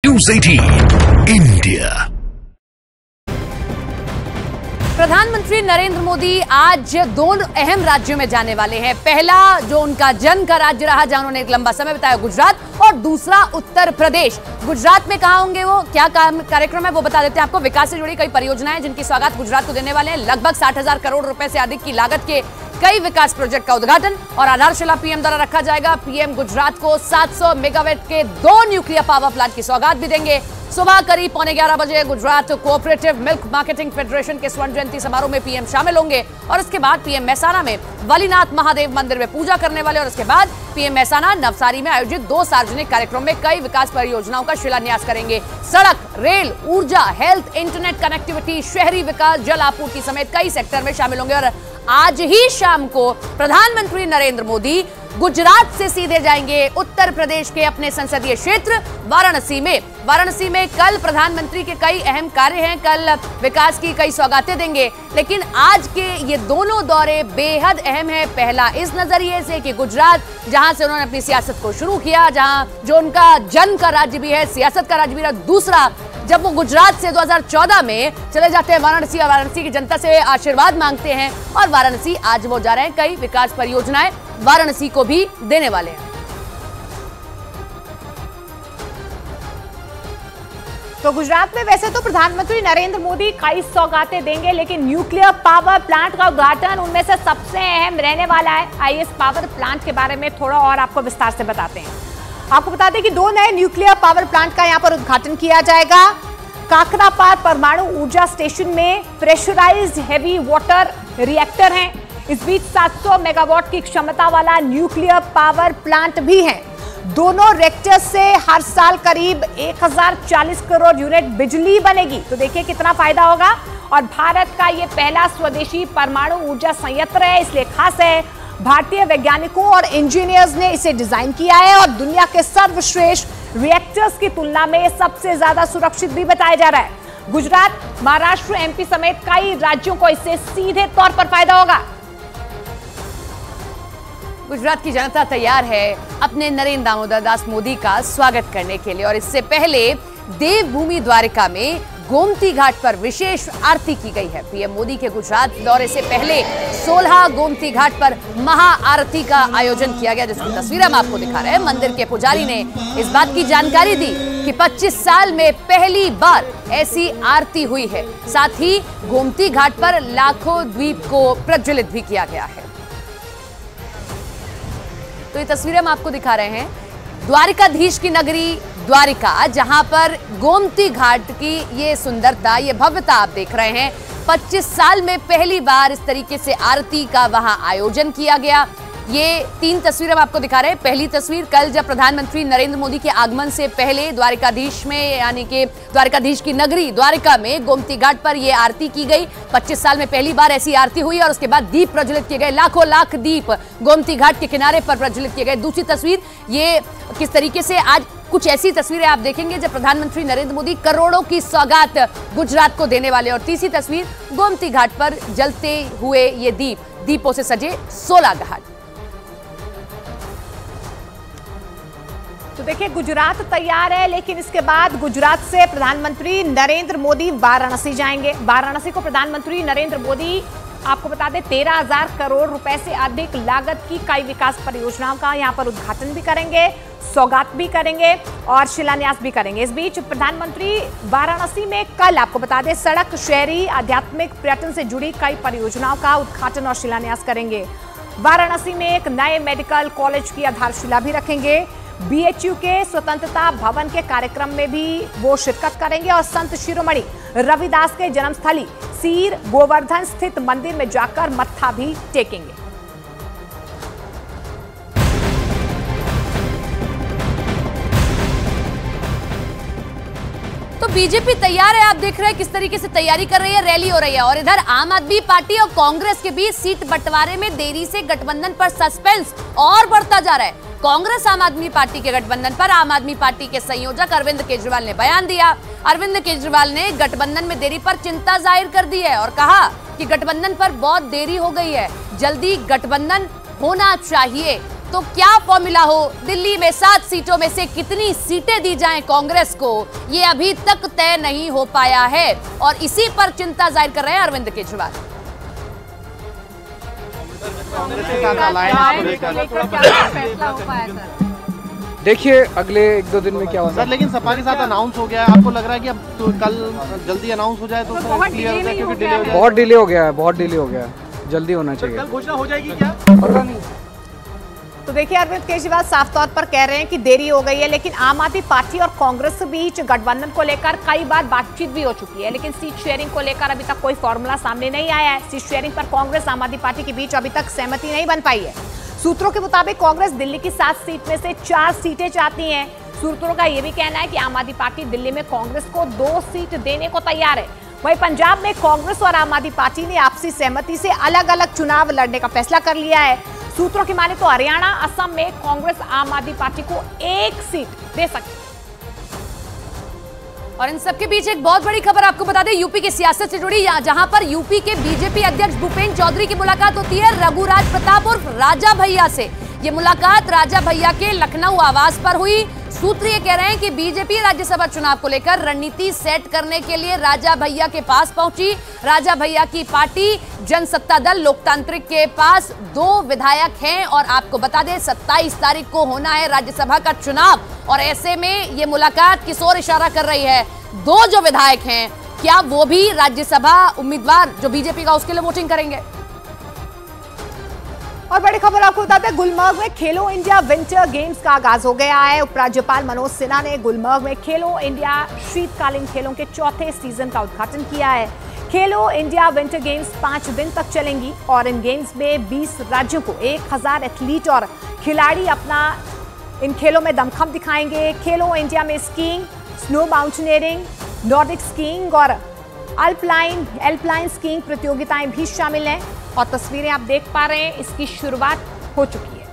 News 18 India. प्रधानमंत्री नरेंद्र मोदी आज दोनों अहम राज्यों में जाने वाले हैं। पहला जो उनका जन्म का राज्य रहा, जहां उन्होंने एक लंबा समय बिताया, गुजरात, और दूसरा उत्तर प्रदेश। गुजरात में कहां होंगे वो, क्या कार्यक्रम है वो बता देते हैं आपको। विकास से जुड़ी कई परियोजनाएं जिनकी सौगात गुजरात को देने वाले हैं। लगभग 60,000 करोड़ रुपए से अधिक की लागत के कई विकास प्रोजेक्ट का उद्घाटन और आधारशिला पीएम द्वारा रखा जाएगा। पीएम गुजरात को 700 मेगावाट के 2 न्यूक्लियर पावर प्लांट की सौगात भी देंगे। सुबह करीब 11:15 बजे Gujarat cooperative milk marketing federation के स्वर्ण जयंती समारोह में पीएम शामिल होंगे और इसके बाद पीएम मेहसाना में वलीनाथ महादेव मंदिर में पूजा करने वाले और उसके बाद पीएम मेहसाना नवसारी में आयोजित 2 सार्वजनिक कार्यक्रमों में कई विकास परियोजनाओं का शिलान्यास करेंगे। सड़क, रेल, ऊर्जा, हेल्थ, इंटरनेट कनेक्टिविटी, शहरी विकास, जल आपूर्ति समेत कई सेक्टर में शामिल होंगे। और आज ही शाम को प्रधानमंत्री नरेंद्र मोदी गुजरात से सीधे जाएंगे उत्तर प्रदेश के अपने संसदीय क्षेत्र वाराणसी में। वाराणसी में कल प्रधानमंत्री के कई अहम कार्य हैं, कल विकास की कई सौगातें देंगे, लेकिन आज के ये दोनों दौरे बेहद अहम है। पहला इस नजरिए से कि गुजरात, जहां से उन्होंने अपनी सियासत को शुरू किया, जहां जो उनका जन्म का राज्य भी है, सियासत का राज्य भी है। दूसरा, जब वो गुजरात से 2014 में चले जाते हैं वाराणसी और वाराणसी की जनता से आशीर्वाद मांगते हैं और वाराणसी आज वो जा रहे हैं, कई विकास परियोजनाएं वाराणसी को भी देने वाले हैं। तो गुजरात में वैसे तो प्रधानमंत्री नरेंद्र मोदी कई सौगातें देंगे, लेकिन न्यूक्लियर पावर प्लांट का उद्घाटन उनमें से सबसे अहम रहने वाला है। आइए इस पावर प्लांट के बारे में थोड़ा और आपको विस्तार से बताते हैं। आपको बता दें कि 2 नए न्यूक्लियर पावर प्लांट का यहां पर उद्घाटन किया जाएगा। काकरापार परमाणु ऊर्जा स्टेशन में प्रेशराइज्ड हेवी वाटर रिएक्टर हैं। इस बीच 700 मेगावाट की क्षमता वाला न्यूक्लियर पावर प्लांट भी है। दोनों रिएक्टर से हर साल करीब 1040 करोड़ यूनिट बिजली बनेगी। तो देखिए कितना फायदा होगा। और भारत का ये पहला स्वदेशी परमाणु ऊर्जा संयंत्र है, इसलिए खास है। भारतीय वैज्ञानिकों और इंजीनियर्स ने इसे डिजाइन किया है और दुनिया के सर्वश्रेष्ठ रिएक्टर्स की तुलना में सबसे ज्यादा सुरक्षित भी बताया जा रहा है। गुजरात, महाराष्ट्र, एमपी समेत कई राज्यों को इससे सीधे तौर पर फायदा होगा। गुजरात की जनता तैयार है अपने नरेंद्र दामोदर दास मोदी का स्वागत करने के लिए और इससे पहले देवभूमि द्वारिका में गोमती घाट पर विशेष आरती की गई है। पीएम मोदी के गुजरात दौरे से पहले 16 गोमती घाट पर महाआरती का आयोजन किया गया, जिसकी तस्वीर हम आपको दिखा रहे हैं। मंदिर के पुजारी ने इस बात की जानकारी दी कि 25 साल में पहली बार ऐसी आरती हुई है। साथ ही गोमती घाट पर लाखों दीप को प्रज्वलित भी किया गया है। तो ये तस्वीरें हम आपको दिखा रहे हैं द्वारिकाधीश की नगरी द्वारिका, जहां पर गोमती घाट की ये सुंदरता, ये भव्यता आप देख रहे हैं। 25 साल में पहली बार इस तरीके से आरती का वहां आयोजन किया गया। ये 3 तस्वीरें हम आपको दिखा रहे हैं। पहली तस्वीर कल जब प्रधानमंत्री नरेंद्र मोदी के आगमन से पहले द्वारिकाधीश में, यानी कि द्वारिकाधीश की नगरी द्वारिका में गोमती घाट पर यह आरती की गई। 25 साल में पहली बार ऐसी आरती हुई और उसके बाद दीप प्रज्वलित किए गए, लाखों लाख दीप गोमती घाट के किनारे पर प्रज्वलित किए गए। दूसरी तस्वीर ये किस तरीके से आज कुछ ऐसी तस्वीरें आप देखेंगे जब प्रधानमंत्री नरेंद्र मोदी करोड़ों की सौगात गुजरात को देने वाले। और तीसरी तस्वीर गोमती घाट पर जलते हुए ये दीपों से सजे 16 घाट। तो देखिए गुजरात तैयार है, लेकिन इसके बाद गुजरात से प्रधानमंत्री नरेंद्र मोदी वाराणसी जाएंगे। वाराणसी को प्रधानमंत्री नरेंद्र मोदी, आपको बता दें, 13,000 करोड़ रुपए से अधिक लागत की कई विकास परियोजनाओं का यहां पर उद्घाटन भी करेंगे, सौगात भी करेंगे और शिलान्यास भी करेंगे। इस बीच प्रधानमंत्री वाराणसी में कल, आपको बता दें, सड़क, शहरी, आध्यात्मिक, पर्यटन से जुड़ी कई परियोजनाओं का उद्घाटन और शिलान्यास करेंगे। वाराणसी में एक नए मेडिकल कॉलेज की आधारशिला भी रखेंगे। बीएचयू के स्वतंत्रता भवन के कार्यक्रम में भी वो शिरकत करेंगे और संत शिरोमणि रविदास के जन्मस्थली सीर गोवर्धन स्थित मंदिर में जाकर मत्था भी टेकेंगे। तो बीजेपी तैयार है, आप देख रहे हैं किस तरीके से तैयारी कर रही है, रैली हो रही है। और इधर आम आदमी पार्टी और कांग्रेस के बीच सीट बंटवारे में देरी से गठबंधन पर सस्पेंस और बढ़ता जा रहा है। कांग्रेस आम आदमी पार्टी के गठबंधन पर आम आदमी पार्टी के संयोजक अरविंद केजरीवाल ने बयान दिया। अरविंद केजरीवाल ने गठबंधन में देरी पर चिंता जाहिर कर दी है और कहा कि गठबंधन पर बहुत देरी हो गई है, जल्दी गठबंधन होना चाहिए। तो क्या फॉर्मूला हो, दिल्ली में 7 सीटों में से कितनी सीटें दी जाएं कांग्रेस को, ये अभी तक तय नहीं हो पाया है और इसी पर चिंता जाहिर कर रहे हैं अरविंद केजरीवाल। देखिए अगले 1-2 दिन में क्या होगा सर, लेकिन सपा के साथ अनाउंस हो गया है, आपको लग रहा है कि अब तो कल जल्दी अनाउंस हो जाए तो क्लियर हो जाए, क्योंकि डिले हो जाए। बहुत डिले हो गया है, बहुत डिले हो गया है, जल्दी होना चाहिए। कल घोषणा हो जाएगी क्या, पता नहीं। तो देखिए अरविंद केजरीवाल साफ तौर पर कह रहे हैं कि देरी हो गई है, लेकिन आम आदमी पार्टी और कांग्रेस के बीच गठबंधन को लेकर कई बार बातचीत भी हो चुकी है, लेकिन सीट शेयरिंग को लेकर अभी तक कोई फॉर्मूला सामने नहीं आया है। सीट शेयरिंग पर कांग्रेस आम आदमी पार्टी के बीच अभी तक सहमति नहीं बन पाई है। सूत्रों के मुताबिक कांग्रेस दिल्ली की 7 सीट में से 4 सीटें चाहती है। सूत्रों का यह भी कहना है कि आम आदमी पार्टी दिल्ली में कांग्रेस को 2 सीट देने को तैयार है। वहीं पंजाब में कांग्रेस और आम आदमी पार्टी ने आपसी सहमति से अलग अलग चुनाव लड़ने का फैसला कर लिया है। सूत्रों की माने तो हरियाणा, असम में कांग्रेस आम आदमी पार्टी को 1 सीट दे सकती है। और इन सबके बीच एक बहुत बड़ी खबर आपको बता दें, यूपी की सियासत से जुड़ी, जहां पर यूपी के बीजेपी अध्यक्ष भूपेंद्र चौधरी की मुलाकात होती है रघुराज प्रताप उर्फ राजा भैया से। ये मुलाकात राजा भैया के लखनऊ आवास पर हुई। सूत्र ये कह रहे हैं कि बीजेपी राज्यसभा चुनाव को लेकर रणनीति सेट करने के लिए राजा भैया के पास पहुंची। राजा भैया की पार्टी जनसत्ता दल लोकतांत्रिक के पास 2 विधायक हैं और आपको बता दें 27 तारीख को होना है राज्यसभा का चुनाव और ऐसे में ये मुलाकात किस ओर इशारा कर रही है। 2 जो विधायक हैं क्या वो भी राज्यसभा उम्मीदवार जो बीजेपी का उसके लिए वोटिंग करेंगे? और बड़ी खबर आपको बताते हैं, गुलमर्ग में खेलो इंडिया विंटर गेम्स का आगाज हो गया है। उपराज्यपाल मनोज सिन्हा ने गुलमर्ग में खेलो इंडिया शीतकालीन खेलों के 4थे सीजन का उद्घाटन किया है। खेलो इंडिया विंटर गेम्स 5 दिन तक चलेंगी और इन गेम्स में 20 राज्यों को 1000 एथलीट और खिलाड़ी अपना इन खेलों में दमखम दिखाएंगे। खेलो इंडिया में skiing, snow mountaineering, Nordic skiing और अल्पाइन स्कीइंग प्रतियोगिताएं भी शामिल हैं और तस्वीरें आप देख पा रहे हैं, इसकी शुरुआत हो चुकी है।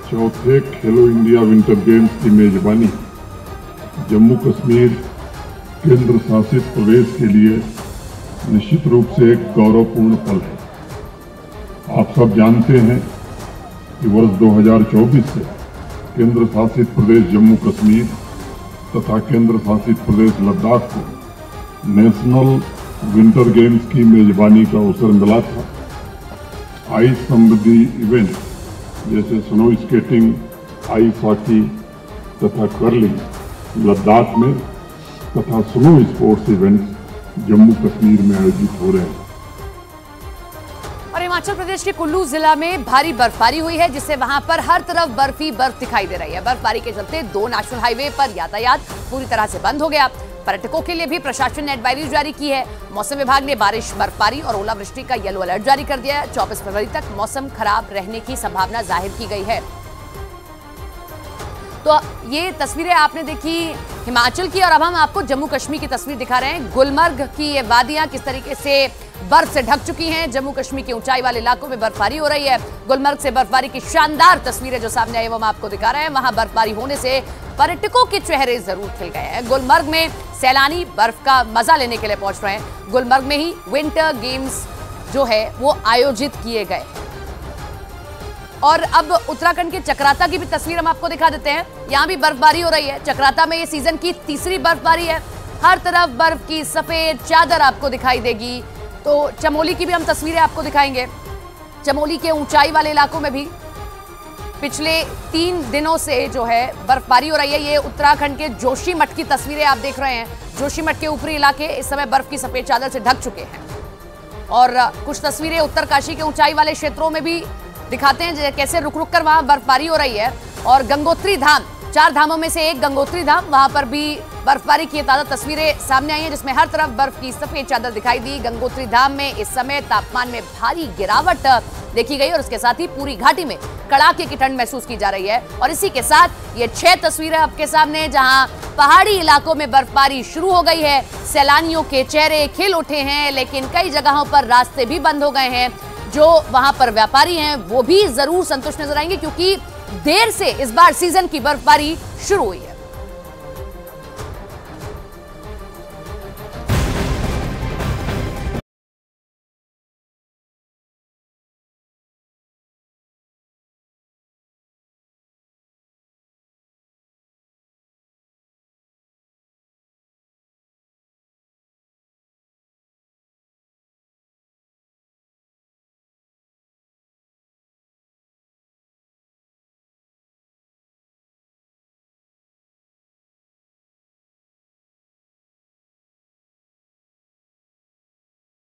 चौथे खेलो इंडिया विंटर गेम्स की मेजबानी जम्मू कश्मीर केंद्र शासित प्रदेश के लिए निश्चित रूप से एक गौरवपूर्ण पल है। आप सब जानते हैं कि वर्ष 2024 से केंद्र शासित प्रदेश जम्मू कश्मीर तथा केंद्र शासित प्रदेश लद्दाख को नेशनल विंटर गेम्स की मेजबानी का अवसर मिला था। आइस संबंधी इवेंट जैसे स्नो स्केटिंग, आइस हॉकी तथा कर्लिंग लद्दाख में तथा snow sports events Jammu Kashmir में आयोजित हो रहे हैं। और हिमाचल प्रदेश के कुल्लू जिला में भारी बर्फबारी हुई है, जिससे वहां पर हर तरफ बर्फ ही बर्फ दिखाई दे रही है। बर्फबारी के चलते 2 नेशनल हाईवे पर यातायात पूरी तरह से बंद हो गया। पर्यटकों के लिए भी प्रशासन ने एडवाइजरी जारी की है। मौसम विभाग ने बारिश, बर्फबारी और ओलावृष्टि का येलो अलर्ट जारी कर दिया है। 24 फरवरी तक मौसम खराब रहने की संभावना जाहिर की गई है। तो ये तस्वीरें आपने देखी हिमाचल की और अब हम आपको जम्मू कश्मीर की तस्वीर दिखा रहे हैं। गुलमर्ग की ये वादियां किस तरीके से बर्फ से ढक चुकी हैं। जम्मू कश्मीर के ऊंचाई वाले इलाकों में बर्फबारी हो रही है। गुलमर्ग से बर्फबारी की शानदार तस्वीरें जो सामने आई वो हम आपको दिखा रहे हैं। वहां बर्फबारी होने से पर्यटकों के चेहरे जरूर खिल गए हैं। गुलमर्ग में सैलानी बर्फ का मजा लेने के लिए पहुंच रहे हैं। गुलमर्ग में ही विंटर गेम्स जो है वो आयोजित किए गए। और अब उत्तराखंड के चक्राता की भी तस्वीर हम आपको दिखा देते हैं। यहाँ भी बर्फबारी हो रही है। चक्राता में ये सीजन की 3री बर्फबारी है। हर तरफ बर्फ की सफेद चादर आपको दिखाई देगी। तो चमोली की भी हम तस्वीरें आपको दिखाएंगे। चमोली के ऊंचाई वाले इलाकों में भी पिछले 3 दिनों से जो है बर्फबारी हो रही है। ये उत्तराखंड के जोशीमठ की तस्वीरें आप देख रहे हैं। जोशीमठ के ऊपरी इलाके इस समय बर्फ की सफेद चादर से ढक चुके हैं। और कुछ तस्वीरें उत्तरकाशी के ऊंचाई वाले क्षेत्रों में भी दिखाते हैं कैसे रुक रुक कर वहां बर्फबारी हो रही है। और गंगोत्री धाम, 4 धामों में से एक गंगोत्री धाम, वहां पर भी बर्फबारी की ताजा तस्वीरें सामने आई हैं, जिसमें हर तरफ बर्फ की सफेद चादर दिखाई दी। गंगोत्री धाम में इस समय तापमान में भारी गिरावट देखी गई और उसके साथ ही पूरी घाटी में कड़ाके की ठंड महसूस की जा रही है। और इसी के साथ ये 6 तस्वीरें आपके सामने, जहां पहाड़ी इलाकों में बर्फबारी शुरू हो गई है। सैलानियों के चेहरे खिल उठे हैं, लेकिन कई जगहों पर रास्ते भी बंद हो गए हैं। जो वहां पर व्यापारी हैं वो भी जरूर संतुष्ट नजर आएंगे, क्योंकि देर से इस बार सीजन की बर्फबारी शुरू हुई है।